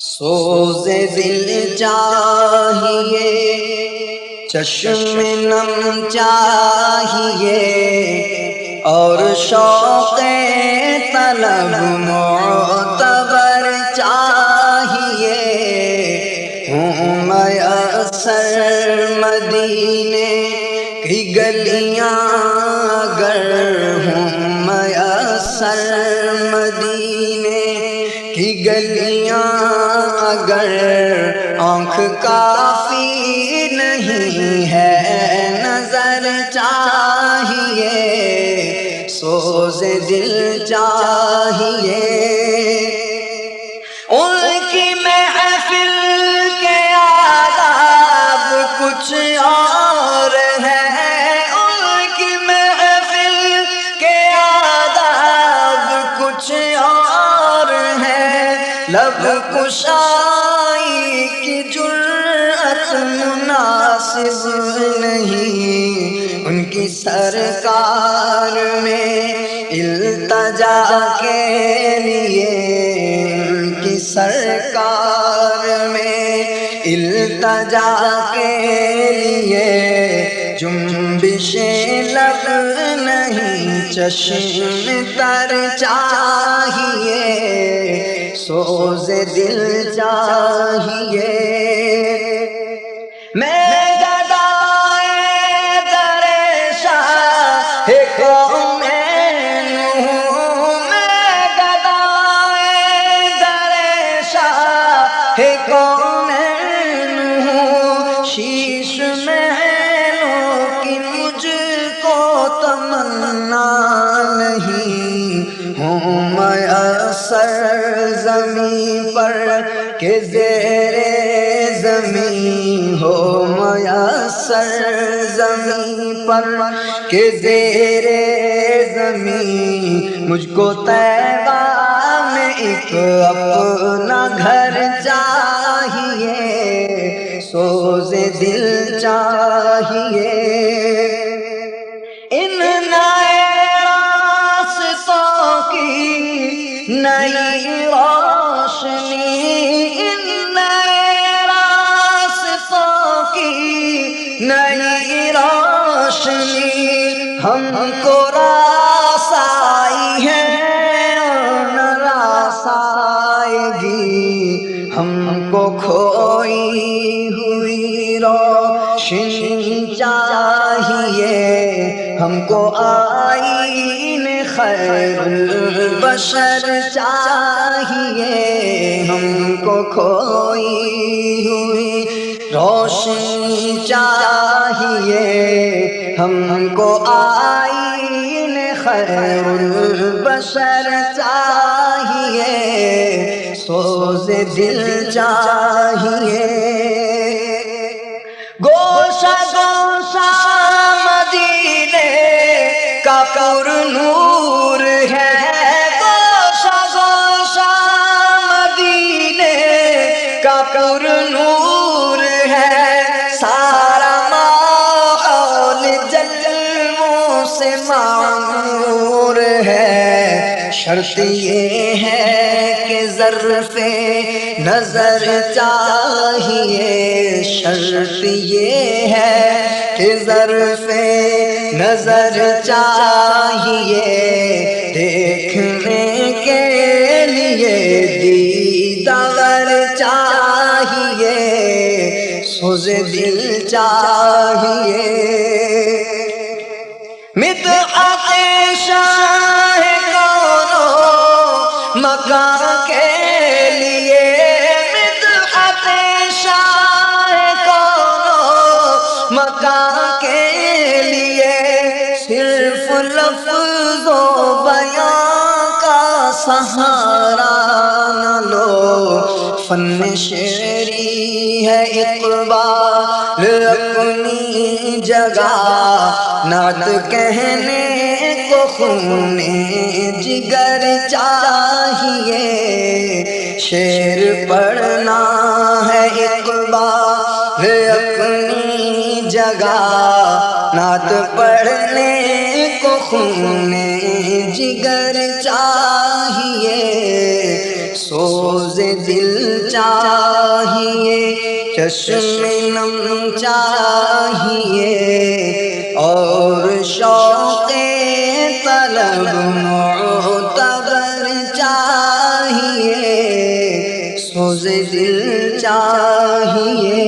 سوز دل چاہیے، چشم نم چاہیے، اور شوق طلب معتبر چاہیے۔ ہوں میسر مدینے کی گلیاں اگر ہوں میسر مدینے کی گلیاں اگر، آنکھ کافی نہیں ہے نظر چاہیے، سوز دل چاہیے۔ ان کی محفل کے آداب کچھ اور ہے، ان کی محفل کے آداب کچھ اور ہے، لب کشائی کی جرأت مناسب نہیں ان کی سرکار میں التجا کے لیے، ان کی سرکار میں التجا کے لیے، جنبش لب نہیں چشم تر چاہیے، سوز دل چاہیے۔ میں گدائے در شاہ کونین ہوں، میں گدائے در شاہ کونین ہوں، شیش محلوں کی مجھ کو تمنا نہیں، ہوں میسر زمین پر کہ زیر زمین ہو، میسر زمین پر کہ زیر زمین، مجھ کو طیبہ میں ایک اپنا گھر چاہیے، سوز دل چاہیے۔ ان نئے راستوں کی نئی روشنی، ان نئے راستوں کی نئی روشنی، ہم کو راس آئی ہے اور نہ راس آئے گی، ہم کو کھوئی ہوئی روشنی چاہیے، ہم کو آئین خیر البشر چاہیے، ہم کو کھوئی ہوئی روشنی چاہیے، ہم کو آئین خیر البشر چاہیے، سوز دل چاہیے۔ گوشہ گوشہ مدینے کا پر نور ہے، گوشہ گوشہ مدینے کا پر نور ہے، سارا ماحول جلووں سے معمور ہے، شرط یہ ہے کہ ظرف نظر چاہیے، شرط یہ ہے کہ ظرف نظر چاہیے، دیکھنے کے لیے دیدار چاہیے، سوز دل چاہیے۔ مدحت شاہ کونو مکان کے لیے، مدحت شاہ کونو مکان کے لیے، صرف لفظ و بیان کا سہارا نہ لو، فن شعری ہے اقبال اپنی جگہ، نعت کہنے کو خون جگر چاہیے، شعر پڑھنا ہے اقبال اپنی جگہ، نعت پڑھنے کو خون جگر چاہیے، سوز دل چاہیے، چشم نم چاہیے، اور شوق طلب معتبر چاہیے، سوز دل چاہیے۔